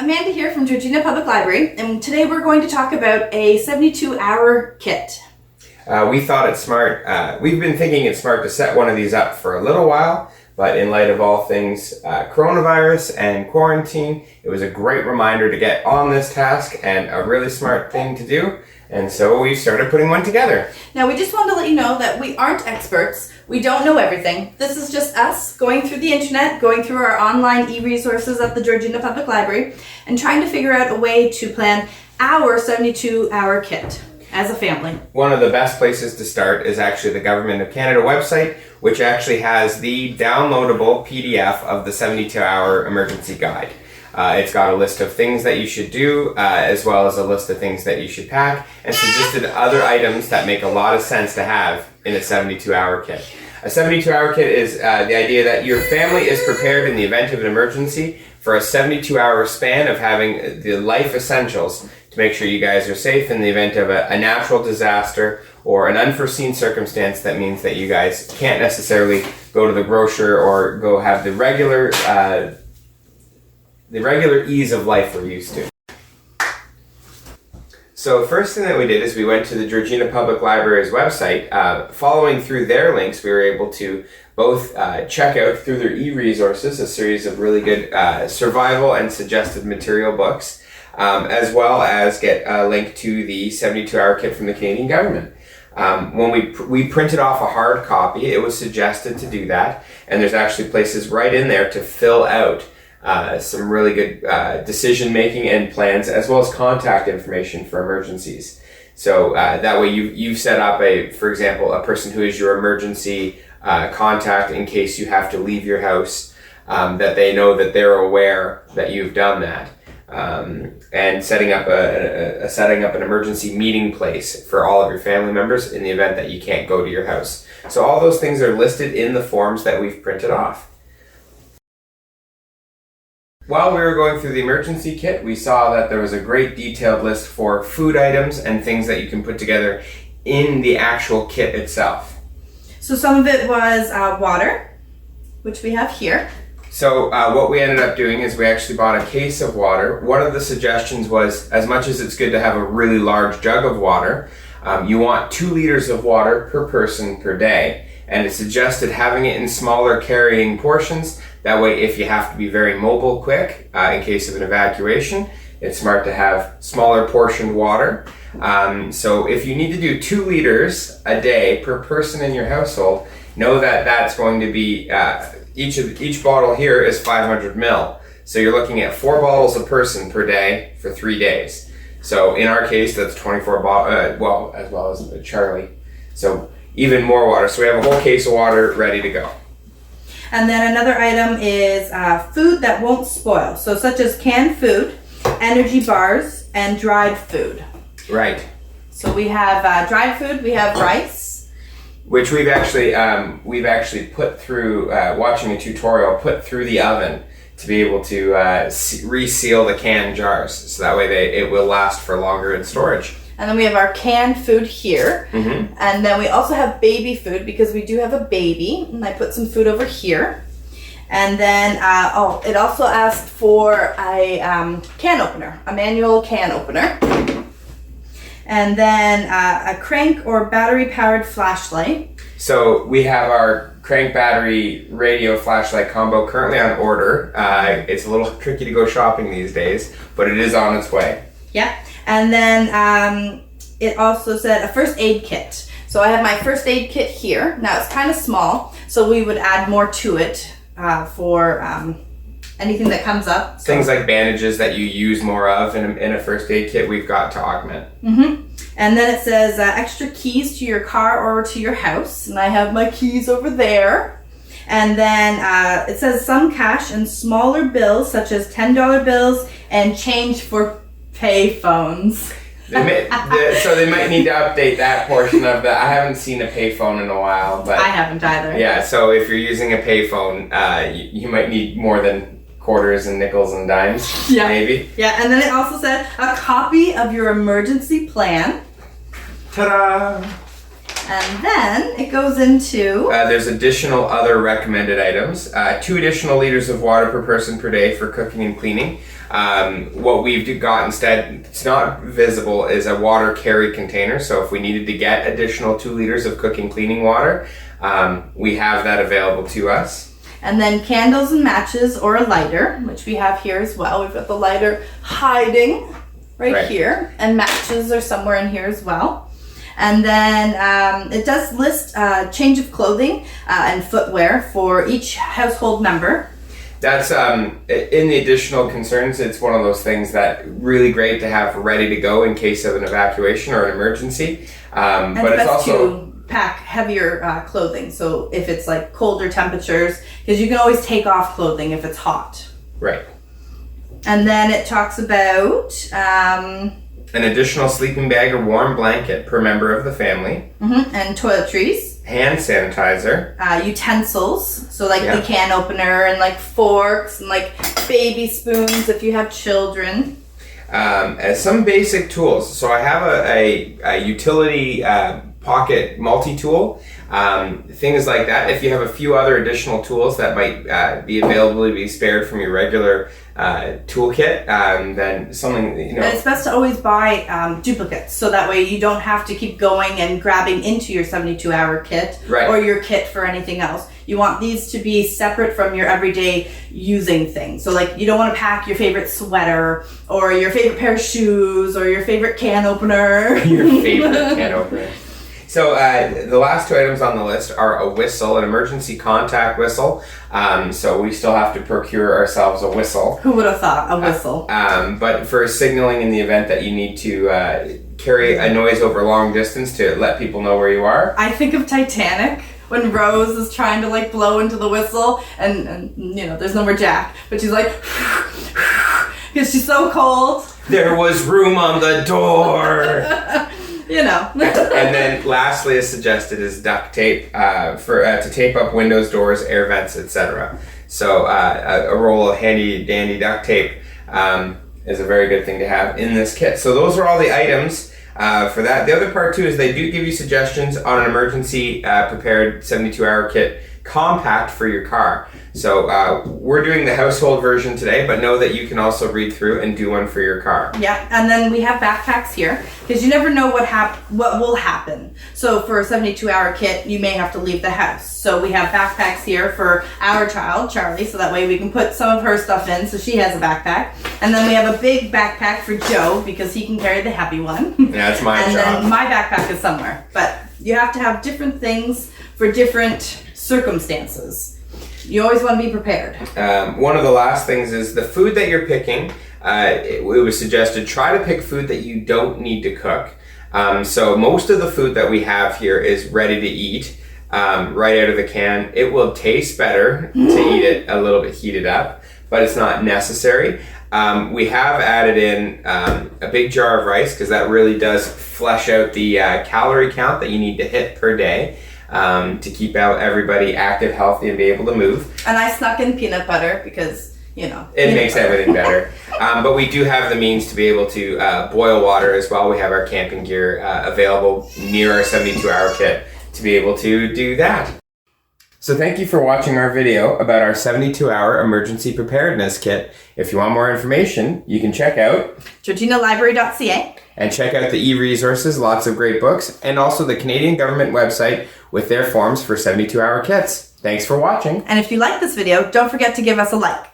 Amanda here from Georgina Public Library, and today we're going to talk about a 72-hour kit. We thought it smart. We've been thinking it's smart to set one of these up for a little while, but in light of all things coronavirus and quarantine, it was a great reminder to get on this task and a really smart thing to do. And so we started putting one together. Now, we just wanted to let you know that we aren't experts. We don't know everything. This is just us going through the internet, going through our online e-resources at the Georgina Public Library, and trying to figure out a way to plan our 72-hour kit as a family. One of the best places to start is actually the Government of Canada website, which actually has the downloadable PDF of the 72-hour emergency guide. It's got a list of things that you should do, as well as a list of things that you should pack, and suggested other items that make a lot of sense to have in a 72-hour kit. A 72-hour kit is the idea that your family is prepared in the event of an emergency for a 72-hour span of having the life essentials to make sure you guys are safe in the event of a natural disaster or an unforeseen circumstance that means that you guys can't necessarily go to the grocer or go have the regular ease of life we're used to. So first thing that we did is we went to the Georgina Public Library's website. Following through their links, we were able to both check out through their e-resources a series of really good survival and suggested material books, as well as get a link to the 72-hour kit from the Canadian government. When we printed off a hard copy, it was suggested to do that, and there's actually places right in there to fill out some really good decision making and plans, as well as contact information for emergencies. So that way you've set up for example, a person who is your emergency contact in case you have to leave your house, that they know that they're aware that you've done that. And setting up an emergency meeting place for all of your family members in the event that you can't go to your house. So all those things are listed in the forms that we've printed off. While we were going through the emergency kit, we saw that there was a great detailed list for food items and things that you can put together in the actual kit itself. So some of it was water, which we have here. So what we ended up doing is we actually bought a case of water. One of the suggestions was, as much as it's good to have a really large jug of water, you want 2 liters of water per person per day. And it suggested having it in smaller carrying portions. That way, if you have to be very mobile quick, in case of an evacuation, it's smart to have smaller portioned water. So if you need to do 2 liters a day per person in your household, know that that's going to be, each bottle here is 500 ml. So you're looking at 4 bottles a person per day for 3 days. So in our case, that's 24 bottles, as well as Charlie. So even more water. So we have a whole case of water ready to go. And then another item is food that won't spoil. So such as canned food, energy bars, and dried food. Right. So we have dried food, we have rice. Which we've actually put through, watching a tutorial, put through the oven to be able to reseal the canned jars. So that way it will last for longer in storage. And then we have our canned food here. Mm-hmm. And then we also have baby food because we do have a baby. And I put some food over here. And then, it also asked for a can opener, a manual can opener. And then a crank or battery-powered flashlight. So we have our crank battery radio flashlight combo currently on order. It's a little tricky to go shopping these days, but it is on its way. Yeah. And then it also said a first aid kit. So I have my first aid kit here. Now it's kind of small, so we would add more to it for anything that comes up. So. Things like bandages that you use more of in a first aid kit, we've got to augment. Mm-hmm. And then it says extra keys to your car or to your house. And I have my keys over there. And then it says some cash and smaller bills, such as $10 bills and change for payphones. So they might need to update that portion of I haven't seen a payphone in a while, but I haven't either. Yeah, so if you're using a payphone, you might need more than quarters and nickels and dimes. Yeah. Maybe. Yeah, and then it also said a copy of your emergency plan. Ta-da! And then it goes into... there's additional other recommended items. 2 additional liters of water per person per day for cooking and cleaning. What we've got instead, it's not visible, is a water carry container. So if we needed to get additional 2 liters of cooking cleaning water, we have that available to us. And then candles and matches or a lighter, which we have here as well. We've got the lighter hiding right here, and matches are somewhere in here as well. And then it does list change of clothing and footwear for each household member. That's in the additional concerns. It's one of those things that really great to have ready to go in case of an evacuation or an emergency. And but it's also to pack heavier clothing. So if it's like colder temperatures, because you can always take off clothing if it's hot. Right. And then it talks about an additional sleeping bag or warm blanket per member of the family. And toiletries. Hand sanitizer. Utensils. So like the can opener and like forks and like baby spoons if you have children. As some basic tools. So I have a utility pocket multi-tool. Things like that. If you have a few other additional tools that might be available to be spared from your regular toolkit, then something, you know. And it's best to always buy duplicates, so that way you don't have to keep going and grabbing into your 72-hour kit or your kit for anything else. You want these to be separate from your everyday using things. So like you don't want to pack your favorite sweater or your favorite pair of shoes or your favorite can opener. Your favorite can opener. So the last 2 items on the list are a whistle, an emergency contact whistle. So we still have to procure ourselves a whistle. Who would have thought a whistle? But for signaling in the event that you need to carry a noise over long distance to let people know where you are. I think of Titanic when Rose is trying to like blow into the whistle and you know, there's no more Jack, but she's like, because she's so cold. There was room on the door. You know. And then lastly, as suggested, is duct tape to tape up windows, doors, air vents, etc. So a roll of handy dandy duct tape is a very good thing to have in this kit. So those are all the items for that. The other part too is they do give you suggestions on an emergency prepared 72-hour kit compact for your car. So we're doing the household version today, but know that you can also read through and do one for your car. Yeah, and then we have backpacks here because you never know what will happen. So for a 72-hour kit, you may have to leave the house. So we have backpacks here for our child, Charlie, so that way we can put some of her stuff in, so she has a backpack. And then we have a big backpack for Joe because he can carry the heavy one. Yeah, that's my job. And then my backpack is somewhere. But you have to have different things for different circumstances. You always want to be prepared. One of the last things is the food that you're picking. It was suggested try to pick food that you don't need to cook. So most of the food that we have here is ready to eat right out of the can. It will taste better to eat it a little bit heated up, but it's not necessary. We have added in a big jar of rice because that really does flesh out the calorie count that you need to hit per day. To keep out everybody active, healthy, and be able to move. And I snuck in peanut butter because, you know. It makes everything better. But we do have the means to be able to boil water as well. We have our camping gear available near our 72-hour kit to be able to do that. So thank you for watching our video about our 72-hour emergency preparedness kit. If you want more information, you can check out GeorginaLibrary.ca and check out the e-resources, lots of great books, and also the Canadian government website with their forms for 72-hour kits. Thanks for watching. And if you like this video, don't forget to give us a like.